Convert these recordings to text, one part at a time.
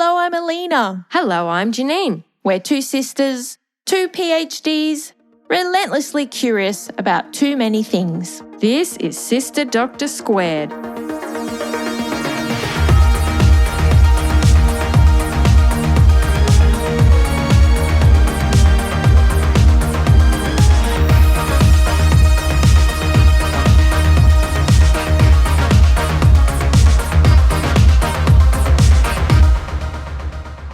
Hello, I'm Aleena. Hello, I'm Janine. We're two sisters, two PhDs, relentlessly curious about too many things. This is Sister Doctor Squared.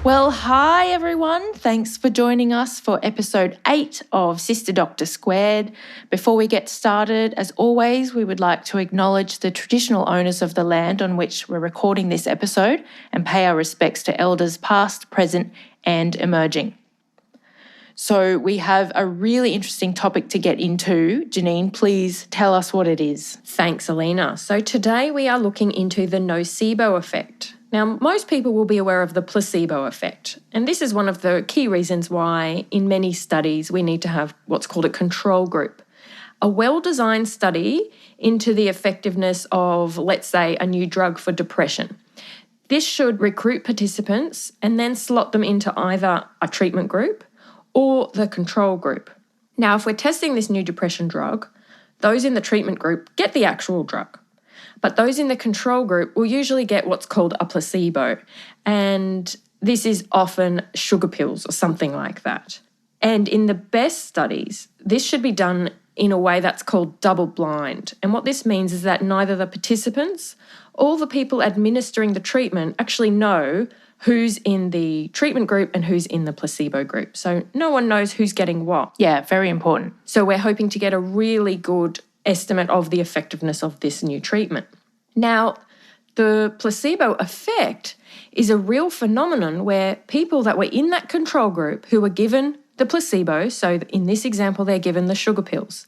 Well, hi everyone. Thanks for joining us for episode 8 of Sister Doctor Squared. Before we get started, as always, we would like to acknowledge the traditional owners of the land on which we're recording this episode and pay our respects to elders past, present, and emerging. So we have a really interesting topic to get into. Janine, please tell us what it is. Thanks, Aleena. So today we are looking into the Nocebo Effect. Now, most people will be aware of the placebo effect, and this is one of the key reasons why in many studies we need to have what's called a control group. A well-designed study into the effectiveness of, let's say, a new drug for depression. This should recruit participants and then slot them into either a treatment group or the control group. Now, if we're testing this new depression drug, those in the treatment group get the actual drug. But those in the control group will usually get what's called a placebo. And this is often sugar pills or something like that. And in the best studies, this should be done in a way that's called double blind. And what this means is that neither the participants or the people administering the treatment actually know who's in the treatment group and who's in the placebo group. So no one knows who's getting what. Yeah, very important. So we're hoping to get a really good estimate of the effectiveness of this new treatment. Now, the placebo effect is a real phenomenon where people that were in that control group who were given the placebo, so in this example they're given the sugar pills,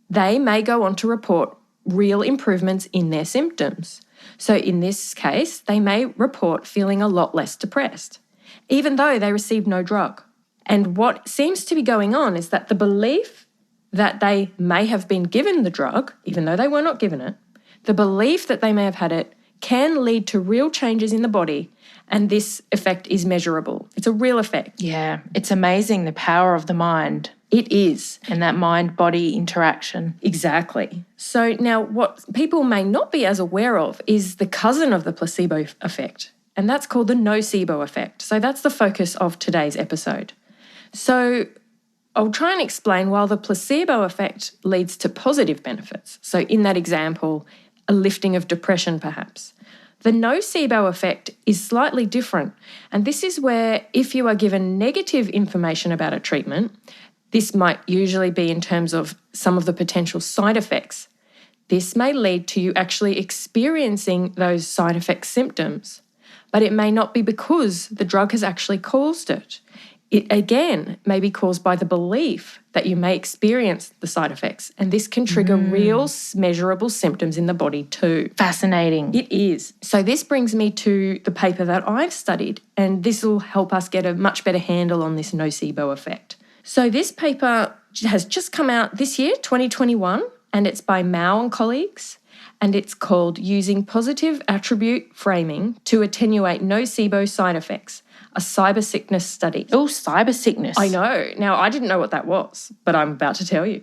they may go on to report real improvements in their symptoms. So in this case, they may report feeling a lot less depressed, even though they received no drug. And what seems to be going on is that the belief that they may have been given the drug, even though they were not given it, the belief that they may have had it can lead to real changes in the body, and this effect is measurable. It's a real effect. Yeah, it's amazing the power of the mind. It is. And that mind-body interaction. Exactly. So now what people may not be as aware of is the cousin of the placebo effect, and that's called the nocebo effect. So that's the focus of today's episode. So I'll try and explain while the placebo effect leads to positive benefits. So in that example, a lifting of depression perhaps. The nocebo effect is slightly different. And this is where if you are given negative information about a treatment, this might usually be in terms of some of the potential side effects. This may lead to you actually experiencing those side effect symptoms, but it may not be because the drug has actually caused it. It, again, may be caused by the belief that you may experience the side effects, and this can trigger real measurable symptoms in the body too. Fascinating. It is. So this brings me to the paper that I've studied, and this will help us get a much better handle on this nocebo effect. So this paper has just come out this year, 2021, and it's by Mao and colleagues, and it's called Using Positive Attribute Framing to Attenuate Nocebo Side Effects, a cyber sickness study. Oh, cyber sickness. I know. Now, I didn't know what that was, but I'm about to tell you.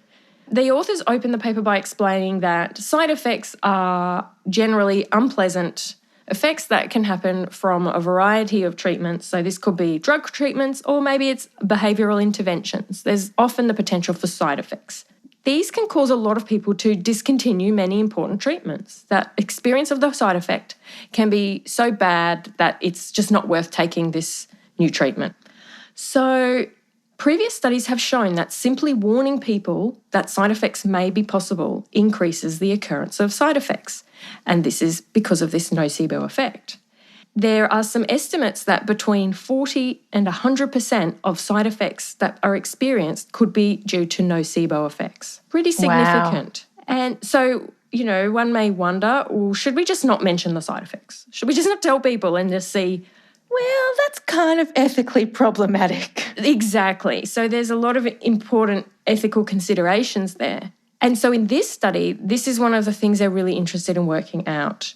The authors open the paper by explaining that side effects are generally unpleasant effects that can happen from a variety of treatments. So this could be drug treatments or maybe it's behavioural interventions. There's often the potential for side effects. These can cause a lot of people to discontinue many important treatments. That experience of the side effect can be so bad that it's just not worth taking this new treatment. So previous studies have shown that simply warning people that side effects may be possible increases the occurrence of side effects. And this is because of this nocebo effect. There are some estimates that between 40 and 100% of side effects that are experienced could be due to nocebo effects. Pretty significant. Wow. And so, one may wonder, well, should we just not mention the side effects? Should we just not tell people and just see, well, that's kind of ethically problematic. Exactly. So there's a lot of important ethical considerations there. And so in this study, this is one of the things they're really interested in working out.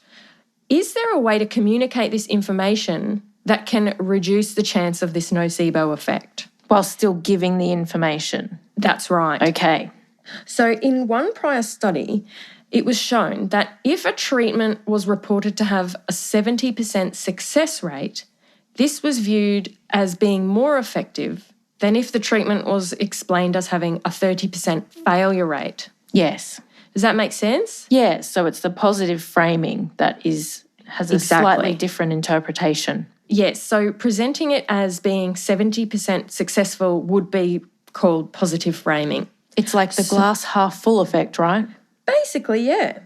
Is there a way to communicate this information that can reduce the chance of this nocebo effect. While still giving the information. That's right. Okay. So in one prior study, it was shown that if a treatment was reported to have a 70% success rate, this was viewed as being more effective than if the treatment was explained as having a 30% failure rate. Yes. Does that make sense? Yeah, so it's the positive framing that has a slightly different interpretation. Yes, so presenting it as being 70% successful would be called positive framing. It's like the glass half full effect, right? Basically, yeah.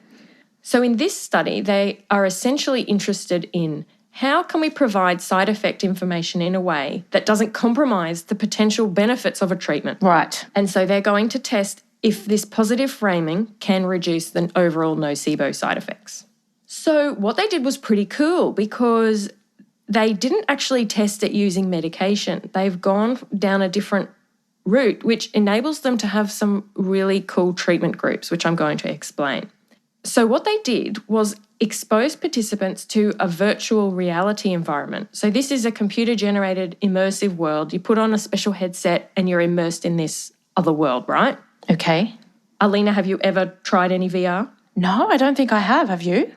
So in this study, they are essentially interested in how can we provide side effect information in a way that doesn't compromise the potential benefits of a treatment. Right. And so they're going to test if this positive framing can reduce the overall nocebo side effects. So what they did was pretty cool because they didn't actually test it using medication. They've gone down a different route, which enables them to have some really cool treatment groups, which I'm going to explain. So what they did was expose participants to a virtual reality environment. So this is a computer-generated immersive world. You put on a special headset and you're immersed in this other world, right? Okay. Aleena, have you ever tried any VR? No, I don't think I have. Have you?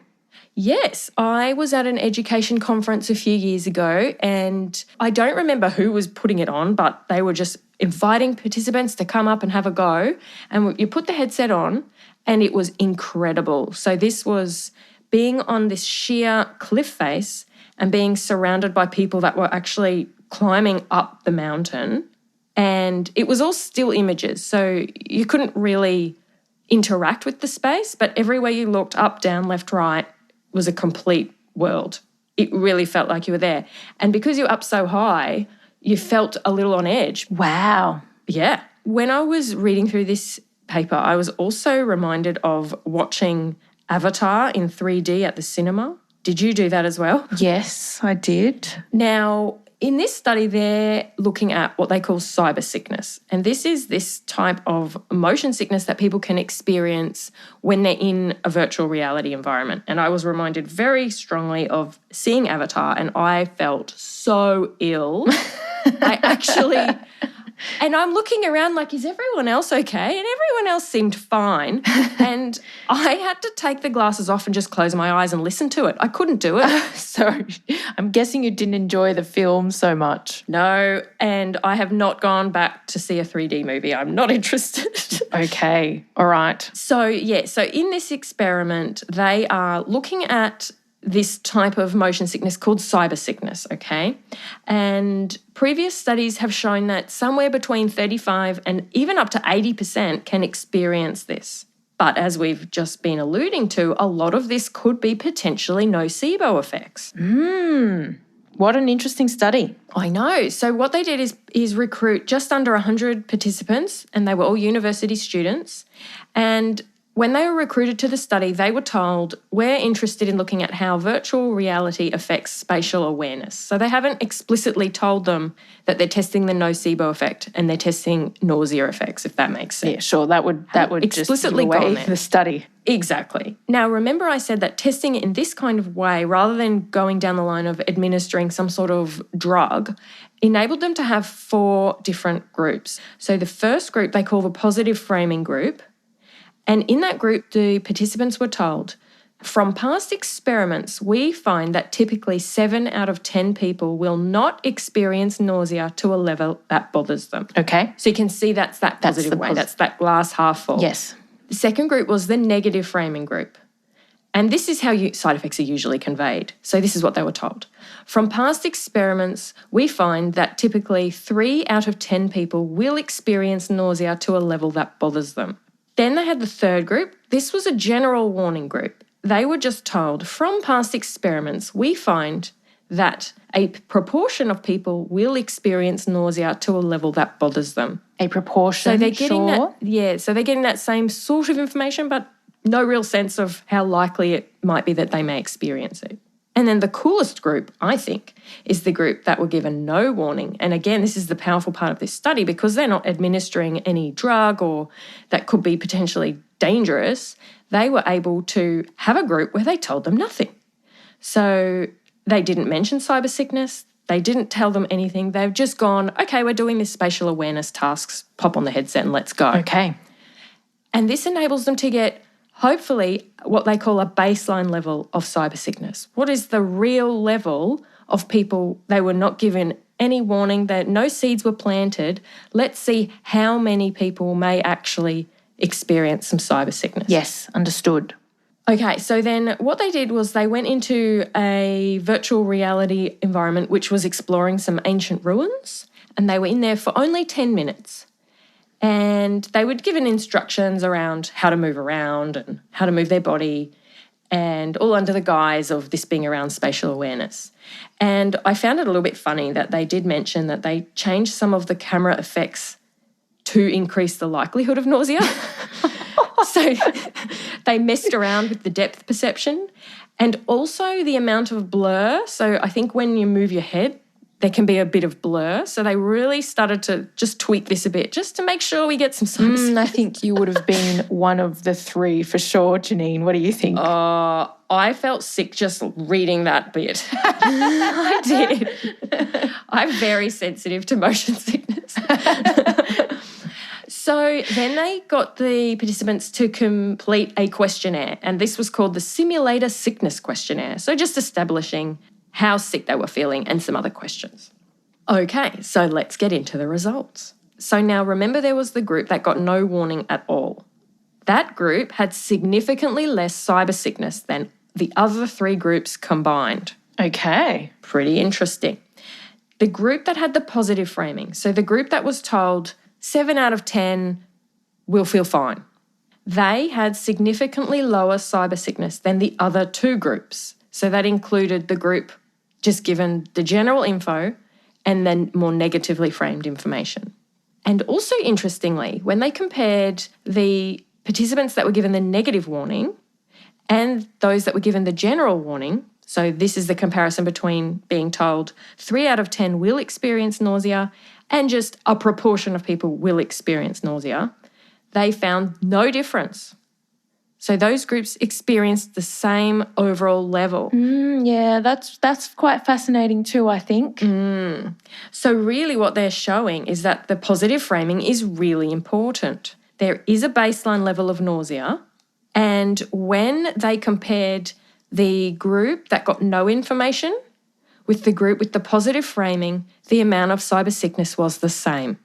Yes, I was at an education conference a few years ago and I don't remember who was putting it on, but they were just inviting participants to come up and have a go. And you put the headset on and it was incredible. So this was being on this sheer cliff face and being surrounded by people that were actually climbing up the mountain. And it was all still images, so you couldn't really interact with the space, but everywhere you looked, up, down, left, right, was a complete world. It really felt like you were there. And because you're up so high, you felt a little on edge. Wow. Yeah. When I was reading through this paper, I was also reminded of watching Avatar in 3D at the cinema. Did you do that as well? Yes, I did. Now, in this study, they're looking at what they call cyber sickness. And this is this type of motion sickness that people can experience when they're in a virtual reality environment. And I was reminded very strongly of seeing Avatar, and I felt so ill. I actually... And I'm looking around like, is everyone else okay? And everyone else seemed fine. And I had to take the glasses off and just close my eyes and listen to it. I couldn't do it. So I'm guessing you didn't enjoy the film so much. No, and I have not gone back to see a 3D movie. I'm not interested. Okay, all right. So in this experiment, they are looking at this type of motion sickness called cyber sickness, okay? And previous studies have shown that somewhere between 35 and even up to 80% can experience this. But as we've just been alluding to, a lot of this could be potentially nocebo effects. What an interesting study. I know. So what they did is recruit just under 100 participants, and they were all university students. And when they were recruited to the study, they were told, we're interested in looking at how virtual reality affects spatial awareness. So they haven't explicitly told them that they're testing the nocebo effect and they're testing nausea effects, if that makes sense. Yeah, sure. That would explicitly just give away gone there. the study. Exactly. Now, remember I said that testing it in this kind of way, rather than going down the line of administering some sort of drug, enabled them to have 4 different groups. So the first group they call the positive framing group. And in that group, the participants were told, from past experiments, we find that typically 7 out of 10 people will not experience nausea to a level that bothers them. Okay. So you can see that's that positive way. That's that glass half full. Yes. The second group was the negative framing group. And this is how side effects are usually conveyed. So this is what they were told. From past experiments, we find that typically 3 out of 10 people will experience nausea to a level that bothers them. Then they had the third group. This was a general warning group. They were just told, from past experiments, we find that a proportion of people will experience nausea to a level that bothers them. A proportion, so they're getting sure. so they're getting that same sort of information, but no real sense of how likely it might be that they may experience it. And then the coolest group, I think, is the group that were given no warning. And again, this is the powerful part of this study because they're not administering any drug or that could be potentially dangerous. They were able to have a group where they told them nothing. So they didn't mention cyber sickness. They didn't tell them anything. They've just gone, okay, we're doing this spatial awareness tasks, pop on the headset and let's go. Okay. And this enables them to get, hopefully, what they call a baseline level of cyber sickness. What is the real level of people? They were not given any warning, that no seeds were planted. Let's see how many people may actually experience some cyber sickness. Yes, understood. Okay, so then what they did was they went into a virtual reality environment which was exploring some ancient ruins, and they were in there for only 10 minutes. And they were given instructions around how to move around and how to move their body, and all under the guise of this being around spatial awareness. And I found it a little bit funny that they did mention that they changed some of the camera effects to increase the likelihood of nausea. So they messed around with the depth perception and also the amount of blur. So I think when you move your head, there can be a bit of blur. So they really started to just tweak this a bit just to make sure we get some cyber I think you would have been one of the three for sure, Janine. What do you think? I felt sick just reading that bit. I did. I'm very sensitive to motion sickness. So then they got the participants to complete a questionnaire, and this was called the Simulator Sickness Questionnaire. So just establishing how sick they were feeling and some other questions. Okay, so let's get into the results. So now remember, there was the group that got no warning at all. That group had significantly less cyber sickness than the other three groups combined. Okay. Pretty interesting. The group that had the positive framing, so the group that was told 7 out of 10 will feel fine, they had significantly lower cyber sickness than the other two groups. So that included the group just given the general info and then more negatively framed information. And also interestingly, when they compared the participants that were given the negative warning and those that were given the general warning, so this is the comparison between being told 3 out of 10 will experience nausea and just a proportion of people will experience nausea, they found no difference. So those groups experienced the same overall level. Yeah, that's quite fascinating too, I think. So really what they're showing is that the positive framing is really important. There is a baseline level of nausea, and when they compared the group that got no information with the group with the positive framing, the amount of cyber sickness was the same.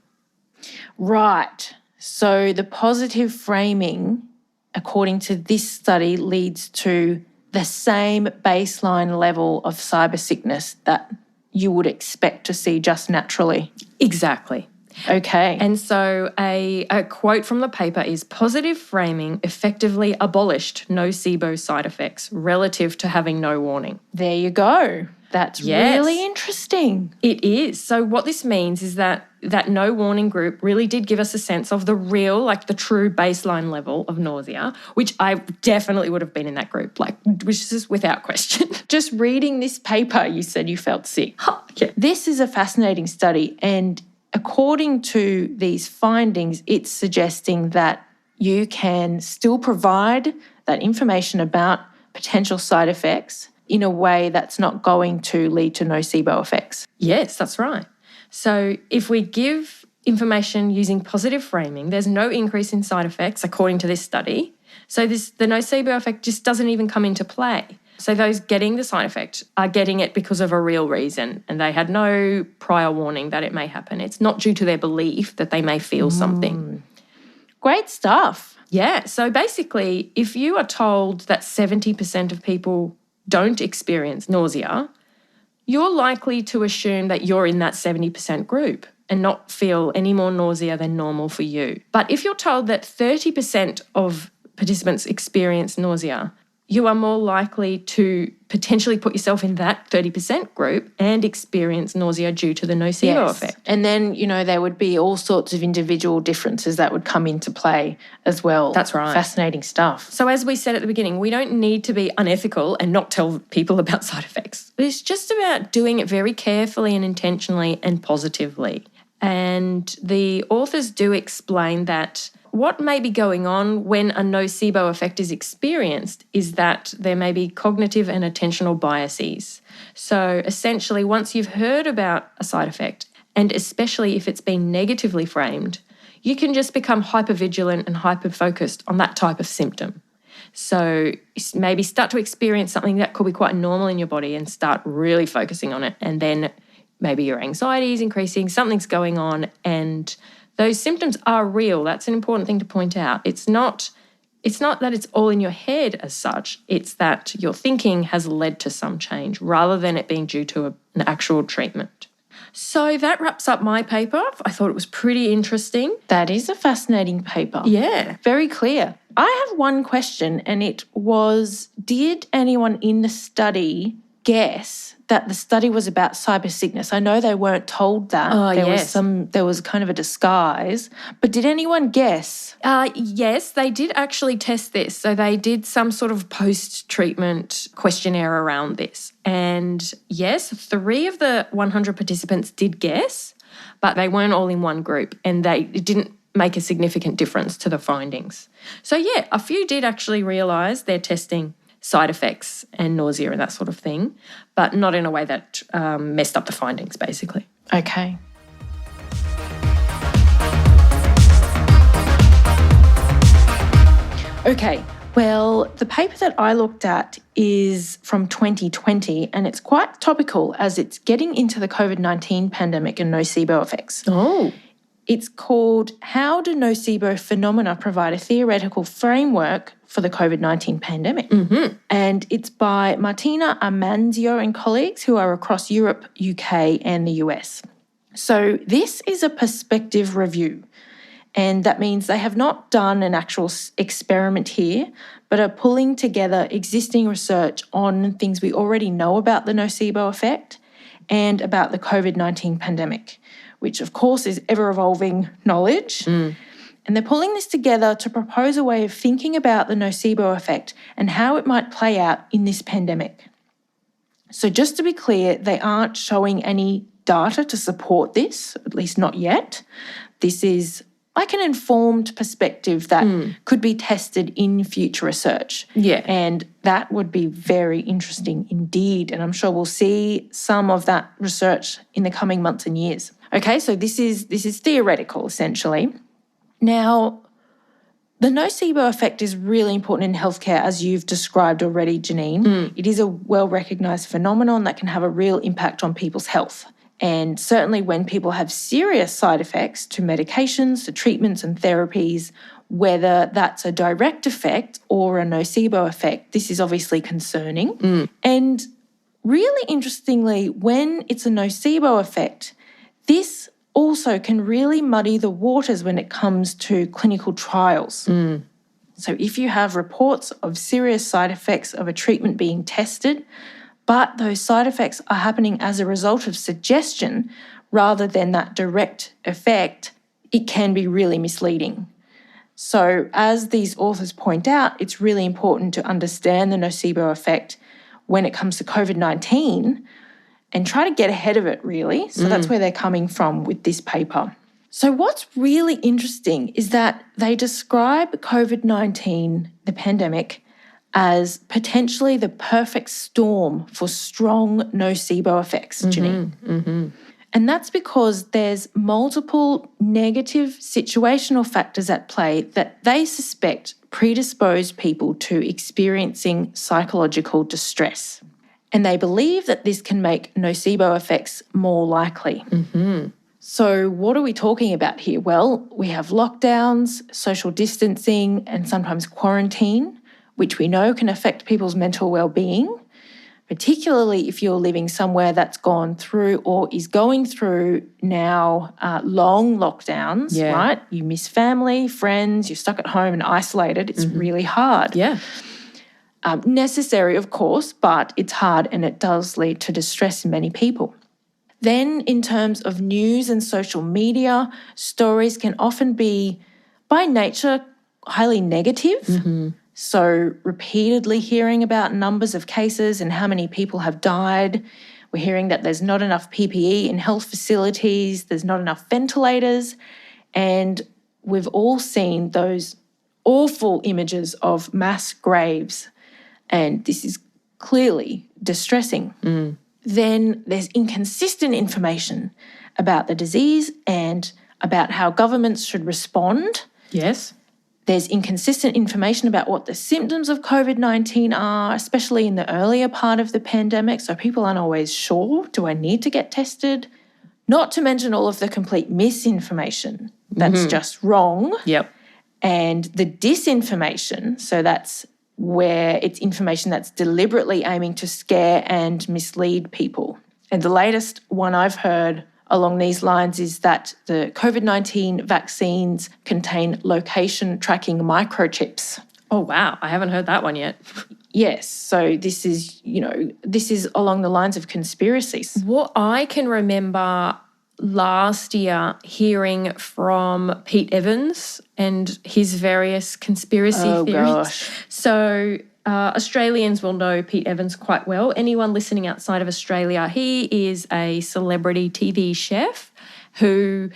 Right. So the positive framing, according to this study, leads to the same baseline level of cyber sickness that you would expect to see just naturally. Exactly. Okay. And so a quote from the paper is, positive framing effectively abolished nocebo side effects relative to having no warning. There you go. That's really interesting. It is. So what this means is that no warning group really did give us a sense of the real, like the true baseline level of nausea, which I definitely would have been in that group, which is without question. Just reading this paper, you said you felt sick. Yeah. This is a fascinating study, and according to these findings, it's suggesting that you can still provide that information about potential side effects in a way that's not going to lead to nocebo effects. Yes, that's right. So if we give information using positive framing, there's no increase in side effects, according to this study. So the nocebo effect just doesn't even come into play. So those getting the side effect are getting it because of a real reason, and they had no prior warning that it may happen. It's not due to their belief that they may feel something. Great stuff. Yeah. So basically, if you are told that 70% of people don't experience nausea, you're likely to assume that you're in that 70% group and not feel any more nausea than normal for you. But if you're told that 30% of participants experience nausea, you are more likely to potentially put yourself in that 30% group and experience nausea due to the nocebo effect. And then, there would be all sorts of individual differences that would come into play as well. That's right. Fascinating stuff. So as we said at the beginning, we don't need to be unethical and not tell people about side effects. It's just about doing it very carefully and intentionally and positively. And the authors do explain that What may be going on when a nocebo effect is experienced is that there may be cognitive and attentional biases. So essentially, once you've heard about a side effect, and especially if it's been negatively framed, you can just become hypervigilant and hyper-focused on that type of symptom. So maybe start to experience something that could be quite normal in your body and start really focusing on it. And then maybe your anxiety is increasing, something's going on, and those symptoms are real. That's an important thing to point out. It's not that it's all in your head as such. It's that your thinking has led to some change rather than it being due to an actual treatment. So that wraps up my paper. I thought it was pretty interesting. That is a fascinating paper. Yeah. Very clear. I have one question, and it was, did anyone in the study guess that the study was about cyber sickness? I know they weren't told that. There was kind of a disguise. But did anyone guess? Yes, they did actually test this. So they did some sort of post-treatment questionnaire around this. And yes, 3 of the 100 participants did guess, but they weren't all in one group, and it didn't make a significant difference to the findings. So yeah, a few did actually realise they're testing side effects and nausea and that sort of thing, but not in a way that messed up the findings, basically. Okay. Okay, well, the paper that I looked at is from 2020, and it's quite topical as it's getting into the COVID-19 pandemic and nocebo effects. Oh. It's called How Do Nocebo Phenomena Provide a Theoretical Framework for the COVID-19 Pandemic? Mm-hmm. And it's by Martina Amanzio and colleagues who are across Europe, UK and the US. So this is a perspective review, and that means they have not done an actual experiment here, but are pulling together existing research on things we already know about the nocebo effect and about the COVID-19 pandemic, which of course is ever-evolving knowledge. And they're pulling this together to propose a way of thinking about the nocebo effect and how it might play out in this pandemic. So just to be clear, they aren't showing any data to support this, at least not yet. This is like an informed perspective that could be tested in future research. Yeah. And that would be very interesting indeed. And I'm sure we'll see some of that research in the coming months and years. Okay, so this is theoretical, essentially. Now, the nocebo effect is really important in healthcare, as you've described already, Janine. It is a well-recognised phenomenon that can have a real impact on people's health. And certainly when people have serious side effects to medications, to treatments and therapies, whether that's a direct effect or a nocebo effect, this is obviously concerning. And really interestingly, when it's a nocebo effect, this also can really muddy the waters when it comes to clinical trials. So if you have reports of serious side effects of a treatment being tested, but those side effects are happening as a result of suggestion rather than that direct effect, it can be really misleading. So as these authors point out, it's really important to understand the nocebo effect when it comes to COVID-19 and try to get ahead of it, really. So that's where they're coming from with this paper. So what's really interesting is that they describe COVID-19, the pandemic, as potentially the perfect storm for strong nocebo effects, Janine. And that's because there's multiple negative situational factors at play that they suspect predispose people to experiencing psychological distress. And they believe that this can make nocebo effects more likely. So what are we talking about here? Well, we have lockdowns, social distancing, and sometimes quarantine, which we know can affect people's mental well-being, particularly if you're living somewhere that's gone through or is going through now long lockdowns, right? You miss family, friends, you're stuck at home and isolated. It's really hard. Necessary, of course, but it's hard and it does lead to distress in many people. Then in terms of news and social media, stories can often be, by nature, highly negative. So repeatedly hearing about numbers of cases and how many people have died. We're hearing that there's not enough PPE in health facilities, there's not enough ventilators, and we've all seen those awful images of mass graves, and this is clearly distressing. Then there's inconsistent information about the disease and about how governments should respond. Yes. There's inconsistent information about what the symptoms of COVID-19 are, especially in the earlier part of the pandemic. So people aren't always sure, do I need to get tested? Not to mention all of the complete misinformation that's just wrong. Yep. And the disinformation, so that's where it's information that's deliberately aiming to scare and mislead people. And the latest one I've heard along these lines is that the COVID-19 vaccines contain location tracking microchips. Oh, wow. I haven't heard that one yet. Yes. So this is, this is along the lines of conspiracies. What I can remember last year hearing from Pete Evans and his various conspiracy theories. Gosh. So Australians will know Pete Evans quite well. Anyone listening outside of Australia, he is a celebrity TV chef who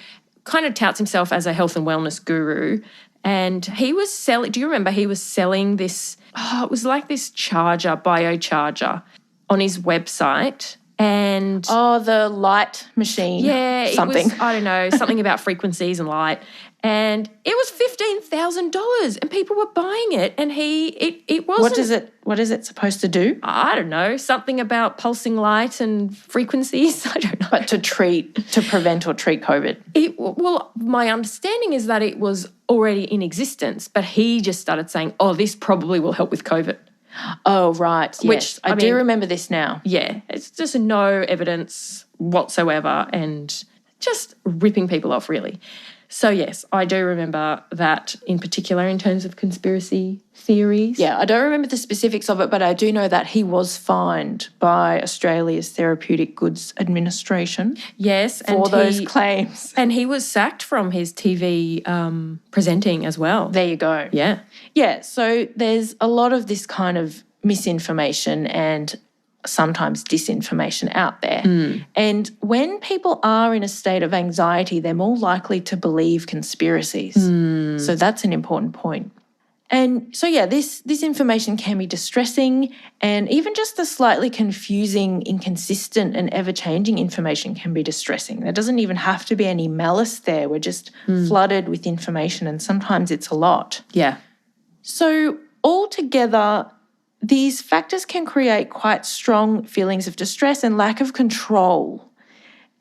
kind of touts himself as a health and wellness guru. And he was selling, do you remember he was selling this, it was like this biocharger on his website. And the light machine. Yeah, something. It was, I don't know, something about frequencies and light. And it was $15,000 and people were buying it. And it wasn't. What is it supposed to do? I don't know, something about pulsing light and frequencies. I don't know. But to prevent or treat COVID. Well, my understanding is that it was already in existence, but he just started saying, this probably will help with COVID. Oh, right. Yes. Which, I do remember this now. Yeah, it's just no evidence whatsoever and just ripping people off, really. So, yes, I do remember that in particular in terms of conspiracy theories. Yeah, I don't remember the specifics of it, but I do know that he was fined by Australia's Therapeutic Goods Administration. Yes. For those claims. And he was sacked from his TV presenting as well. There you go. Yeah. Yeah, so there's a lot of this kind of misinformation and sometimes disinformation out there. And when people are in a state of anxiety, they're more likely to believe conspiracies. So that's an important point. And so, yeah, this information can be distressing, and even just the slightly confusing, inconsistent and ever-changing information can be distressing. There doesn't even have to be any malice there. We're just flooded with information, and sometimes it's a lot. Yeah. So altogether, these factors can create quite strong feelings of distress and lack of control.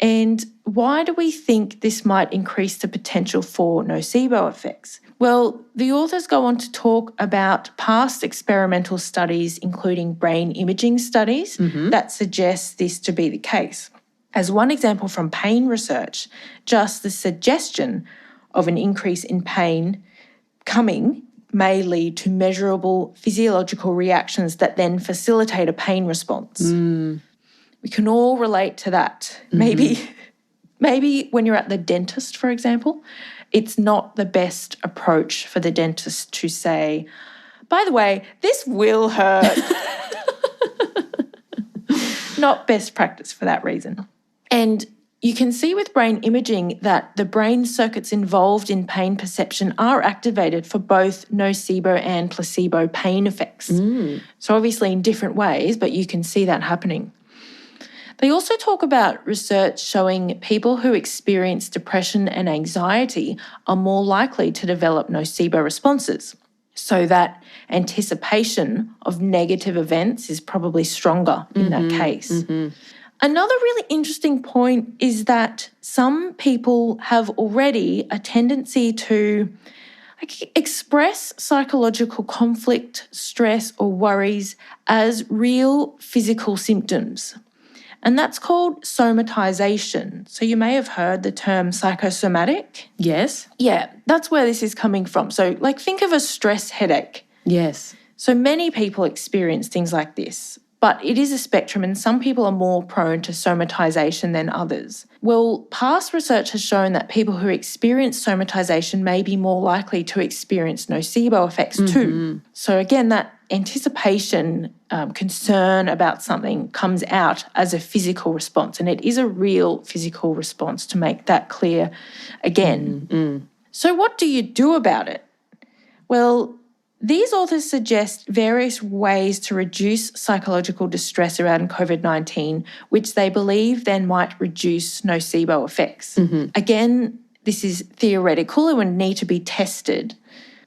And why do we think this might increase the potential for nocebo effects? Well, the authors go on to talk about past experimental studies, including brain imaging studies, that suggest this to be the case. As one example from pain research, just the suggestion of an increase in pain coming may lead to measurable physiological reactions that then facilitate a pain response. We can all relate to that. Maybe when you're at the dentist, for example, it's not the best approach for the dentist to say, by the way, this will hurt. Not best practice for that reason. And you can see with brain imaging that the brain circuits involved in pain perception are activated for both nocebo and placebo pain effects. So obviously in different ways, but you can see that happening. They also talk about research showing people who experience depression and anxiety are more likely to develop nocebo responses. So that anticipation of negative events is probably stronger in that case. Another really interesting point is that some people have already a tendency to express psychological conflict, stress, or worries as real physical symptoms. And that's called somatization. So you may have heard the term psychosomatic. Yes. Yeah, that's where this is coming from. So think of a stress headache. Yes. So many people experience things like this. But it is a spectrum, and some people are more prone to somatization than others. Well, past research has shown that people who experience somatization may be more likely to experience nocebo effects too. So again, that anticipation, concern about something comes out as a physical response, and it is a real physical response, to make that clear again. So what do you do about it? Well, these authors suggest various ways to reduce psychological distress around COVID-19, which they believe then might reduce nocebo effects. Again, this is theoretical and would need to be tested.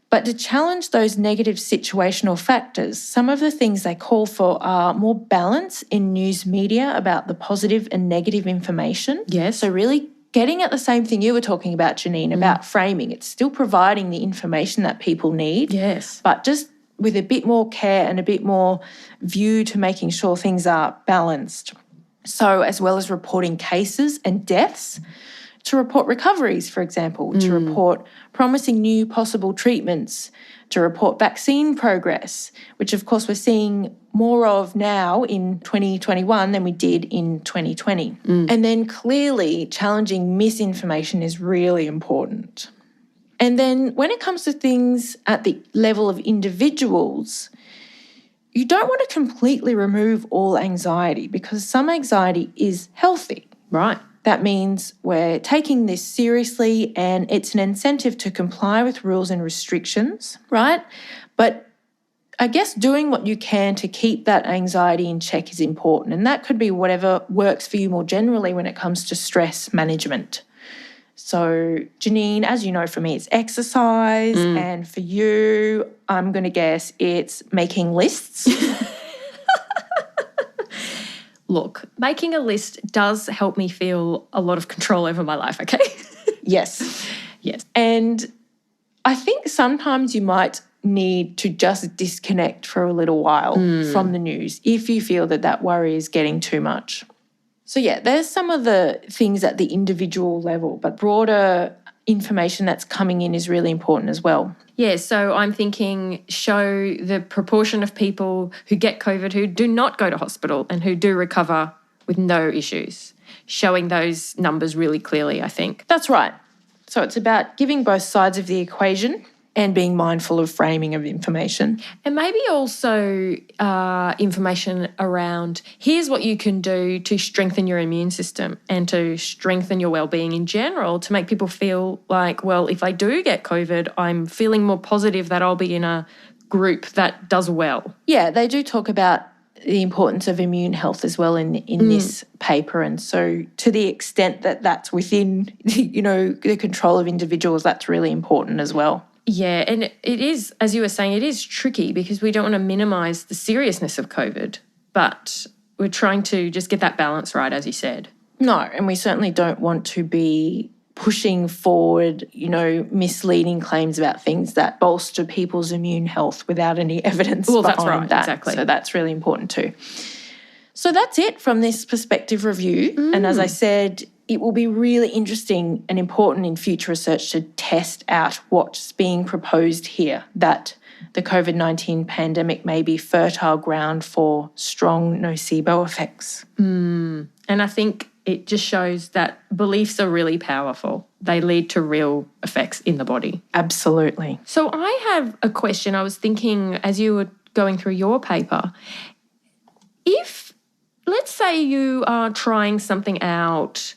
But to challenge those negative situational factors, some of the things they call for are more balance in news media about the positive and negative information. Yes. So really getting at the same thing you were talking about, Janine, about framing. It's still providing the information that people need. Yes. But just with a bit more care and a bit more view to making sure things are balanced. So as well as reporting cases and deaths, to report recoveries, for example, to report promising new possible treatments, to report vaccine progress, which of course we're seeing more of now in 2021 than we did in 2020. And then clearly challenging misinformation is really important. And then when it comes to things at the level of individuals, you don't want to completely remove all anxiety because some anxiety is healthy. Right. That means we're taking this seriously and it's an incentive to comply with rules and restrictions, right? But I guess doing what you can to keep that anxiety in check is important. And that could be whatever works for you more generally when it comes to stress management. So, Janine, as you know, for me, it's exercise. And for you, I'm going to guess it's making lists. Look, making a list does help me feel a lot of control over my life, okay? Yes. Yes. And I think sometimes you might need to just disconnect for a little while from the news if you feel that that worry is getting too much. So, yeah, there's some of the things at the individual level, but broader information that's coming in is really important as well. Yeah, so I'm thinking show the proportion of people who get COVID who do not go to hospital and who do recover with no issues. Showing those numbers really clearly, I think. That's right. So it's about giving both sides of the equation and being mindful of framing of information. And maybe also information around here's what you can do to strengthen your immune system and to strengthen your well-being in general to make people feel like, well, if I do get COVID, I'm feeling more positive that I'll be in a group that does well. Yeah, they do talk about the importance of immune health as well in this paper. And so to the extent that that's within, the control of individuals, that's really important as well. Yeah, and it is, as you were saying, it is tricky because we don't want to minimise the seriousness of COVID, but we're trying to just get that balance right, as you said. No, and we certainly don't want to be pushing forward, misleading claims about things that bolster people's immune health without any evidence behind that's right, that. exactly. So that's really important too. So that's it from this perspective review. And as I said, it will be really interesting and important in future research to test out what's being proposed here, that the COVID-19 pandemic may be fertile ground for strong nocebo effects. And I think it just shows that beliefs are really powerful. They lead to real effects in the body. Absolutely. So I have a question. I was thinking as you were going through your paper, if, let's say you are trying something out,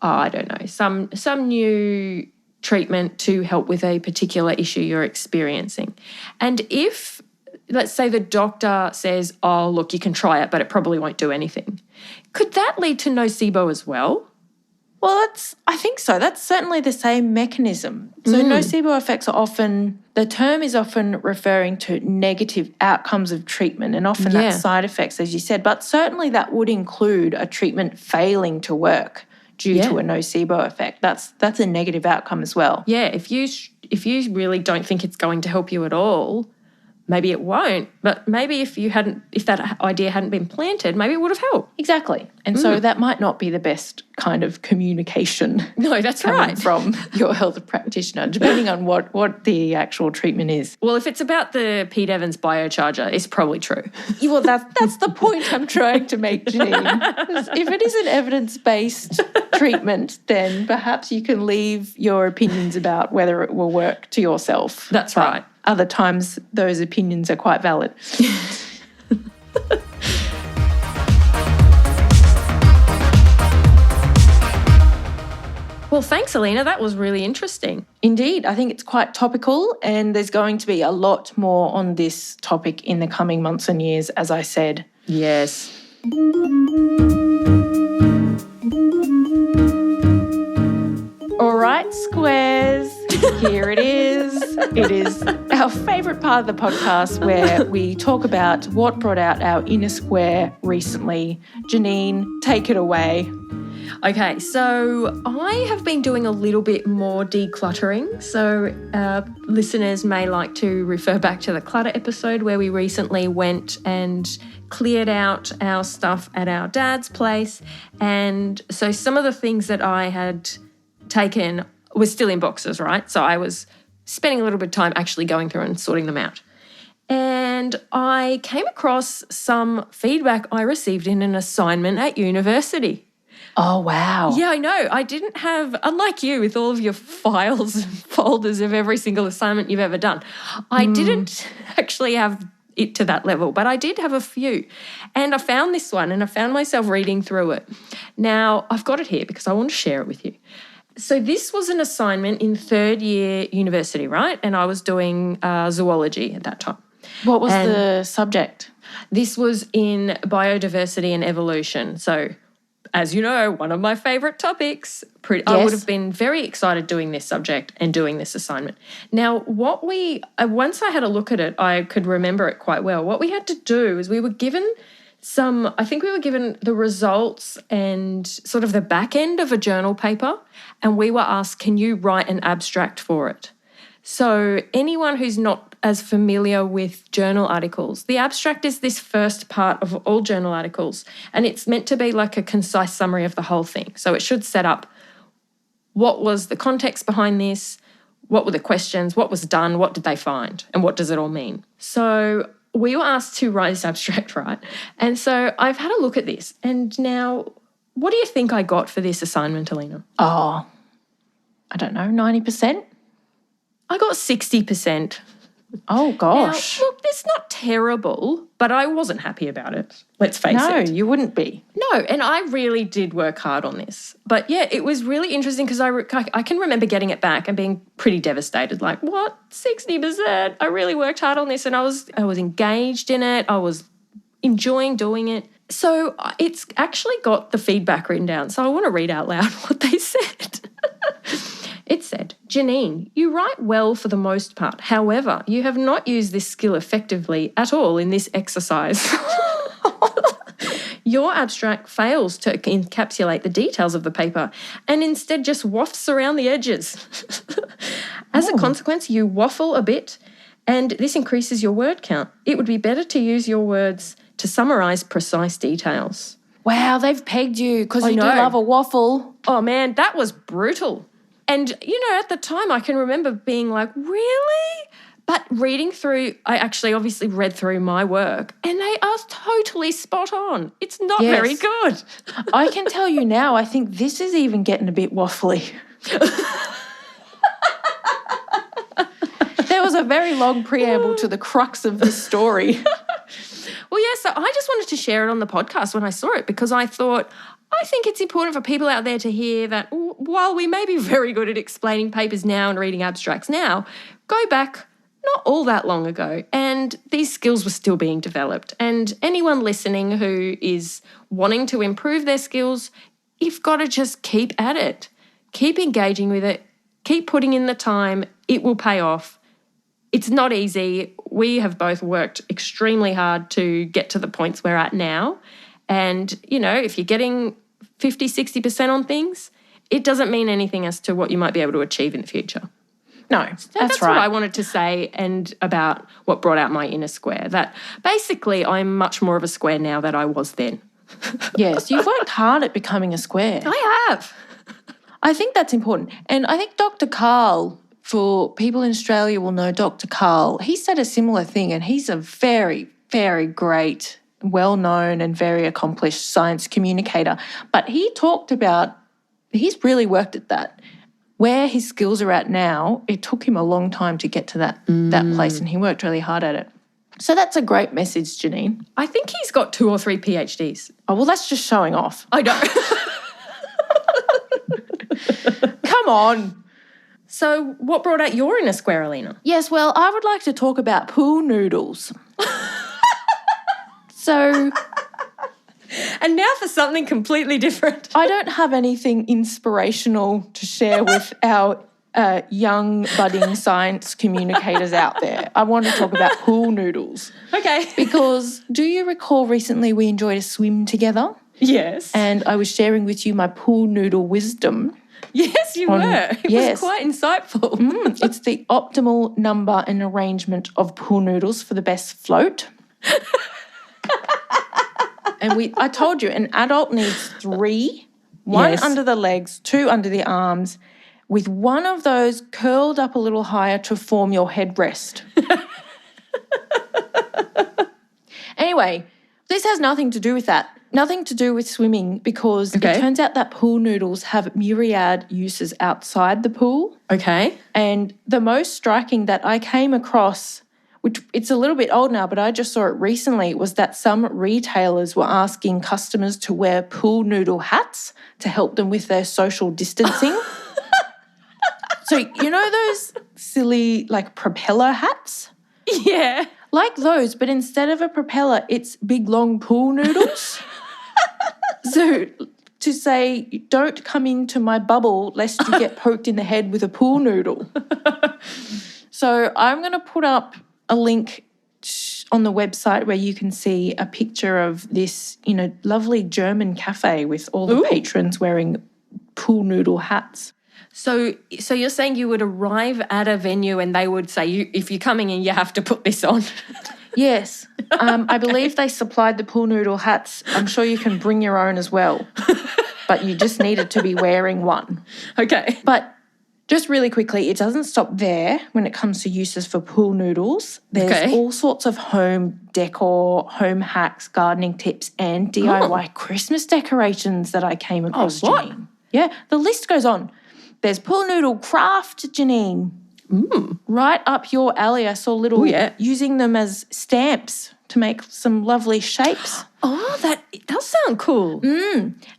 I don't know, some new treatment to help with a particular issue you're experiencing. And if, let's say the doctor says, oh, look, you can try it, but it probably won't do anything. Could that lead to nocebo as well? Well, I think so. That's certainly the same mechanism. So nocebo effects are the term is often referring to negative outcomes of treatment and often that's side effects, as you said. But certainly that would include a treatment failing to work due to a nocebo effect. That's a negative outcome as well. Yeah, if you really don't think it's going to help you at all, maybe it won't. But maybe if that idea hadn't been planted, maybe it would have helped. Exactly. And so that might not be the best kind of communication. No, that's right. From your health practitioner, depending on what the actual treatment is. Well, if it's about the Pete Evans biocharger, it's probably true. Well, that's the point I'm trying to make, Janine. If it is an evidence-based treatment, then perhaps you can leave your opinions about whether it will work to yourself. That's right. Other times, those opinions are quite valid. Well, thanks, Aleena. That was really interesting. Indeed, I think it's quite topical, and there's going to be a lot more on this topic in the coming months and years, as I said. Yes. All right, squares, here it is. It is our favourite part of the podcast where we talk about what brought out our inner square recently. Janine, take it away. Okay, so I have been doing a little bit more decluttering. So listeners may like to refer back to the clutter episode where we recently went and cleared out our stuff at our dad's place. And so some of the things that I had taken were still in boxes, right? So I was spending a little bit of time actually going through and sorting them out. And I came across some feedback I received in an assignment at university. Oh, wow. Yeah, I know. I didn't have, unlike you with all of your files and folders of every single assignment you've ever done, I didn't actually have it to that level, but I did have a few. And I found this one and I found myself reading through it. Now, I've got it here because I want to share it with you. So this was an assignment in third year university, right? And I was doing zoology at that time. What was the subject? This was in biodiversity and evolution. So as you know, one of my favourite topics. I would have been very excited doing this subject and doing this assignment. Now, once I had a look at it, I could remember it quite well. What we had to do is we were given the results and sort of the back end of a journal paper, and we were asked, can you write an abstract for it? So anyone who's not as familiar with journal articles, the abstract is this first part of all journal articles, and it's meant to be like a concise summary of the whole thing. So it should set up what was the context behind this, what were the questions, what was done, what did they find, and what does it all mean? So we were asked to write this abstract, right? And so I've had a look at this, and now what do you think I got for this assignment, Aleena? Oh, I don't know, 90%? I got 60%. Oh, gosh. Now, look, it's not terrible, but I wasn't happy about it. Let's face it. No, you wouldn't be. No, and I really did work hard on this. But, yeah, it was really interesting because I can remember getting it back and being pretty devastated. Like, what? 60%? I really worked hard on this and I was engaged in it. I was enjoying doing it. So it's actually got the feedback written down. So I want to read out loud what they said. It said, Janine, you write well for the most part. However, you have not used this skill effectively at all in this exercise. Your abstract fails to encapsulate the details of the paper and instead just wafts around the edges. As a consequence, you waffle a bit and this increases your word count. It would be better to use your words to summarise precise details. Wow, they've pegged you because you do love a waffle. Oh, man, that was brutal. And, at the time I can remember being like, really? But reading through, I actually obviously read through my work and they are totally spot on. It's not very good. I can tell you now, I think this is even getting a bit waffly. There was a very long preamble to the crux of this story. Well, yeah, so I just wanted to share it on the podcast when I saw it because I thought, I think it's important for people out there to hear that while we may be very good at explaining papers now and reading abstracts now, go back not all that long ago and these skills were still being developed. And anyone listening who is wanting to improve their skills, you've got to just keep at it. Keep engaging with it. Keep putting in the time. It will pay off. It's not easy. We have both worked extremely hard to get to the points we're at now. And, if you're getting 50, 60% on things, it doesn't mean anything as to what you might be able to achieve in the future. No, that's right. What I wanted to say and about what brought out my inner square, that basically I'm much more of a square now than I was then. Yes, you've worked hard at becoming a square. I have. I think that's important. And I think Dr. Carl, for people in Australia will know Dr. Carl, he said a similar thing and he's a very, very great, well-known and very accomplished science communicator. But he talked about, he's really worked at that. Where his skills are at now, it took him a long time to get to that place and he worked really hard at it. So that's a great message, Janine. I think he's got 2 or 3 PhDs. Oh, well, that's just showing off. I know. come on. So what brought out your inner square, Aleena? Yes, well, I would like to talk about pool noodles. So... And now for something completely different. I don't have anything inspirational to share with our young budding science communicators out there. I want to talk about pool noodles. Okay. Because do you recall recently we enjoyed a swim together? Yes. And I was sharing with you my pool noodle wisdom. Yes, you were. It was quite insightful. It's the optimal number and arrangement of pool noodles for the best float. And I told you, an adult needs 3, 1 under the legs, 2 under the arms, with one of those curled up a little higher to form your headrest. Anyway, this has nothing to do with that. Nothing to do with swimming, because it turns out that pool noodles have myriad uses outside the pool. Okay. And the most striking that I came across, which it's a little bit old now, but I just saw it recently, was that some retailers were asking customers to wear pool noodle hats to help them with their social distancing. So, you know those silly, like, propeller hats? Yeah. Like those, but instead of a propeller, it's big, long pool noodles. So to say, don't come into my bubble lest you get poked in the head with a pool noodle. So I'm going to put up a link on the website where you can see a picture of this, lovely German cafe with all the patrons wearing pool noodle hats. So you're saying you would arrive at a venue and they would say, if you're coming in, you have to put this on? Yes. I believe they supplied the pool noodle hats. I'm sure you can bring your own as well, but you just needed to be wearing one. Okay. But just really quickly, it doesn't stop there when it comes to uses for pool noodles. There's all sorts of home decor, home hacks, gardening tips, and DIY Christmas decorations that I came across, Janine. Yeah, the list goes on. There's pool noodle craft, Janine. Right up your alley. I saw little using them as stamps to make some lovely shapes. Oh, it does sound cool.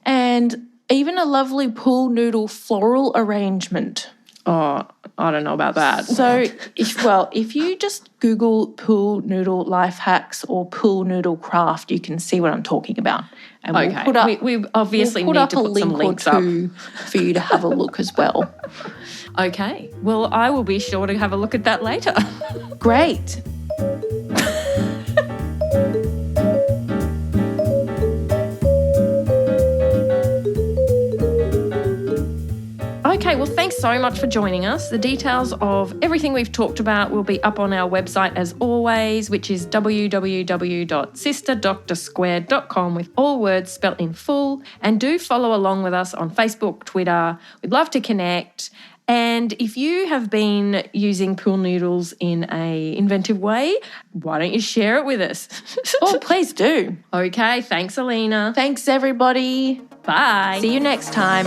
And even a lovely pool noodle floral arrangement. Oh, I don't know about that. So, if you just Google pool noodle life hacks or pool noodle craft, you can see what I'm talking about. And we'll put up, we obviously need to put some links up for you to have a look as well. Okay. Well, I will be sure to have a look at that later. Great. Okay, well, thanks so much for joining us. The details of everything we've talked about will be up on our website as always, which is www.sisterdoctorsquared.com with all words spelt in full. And do follow along with us on Facebook, Twitter. We'd love to connect. And if you have been using pool noodles in an inventive way, why don't you share it with us? Oh, please do. Okay, thanks, Aleena. Thanks, everybody. Bye. See you next time.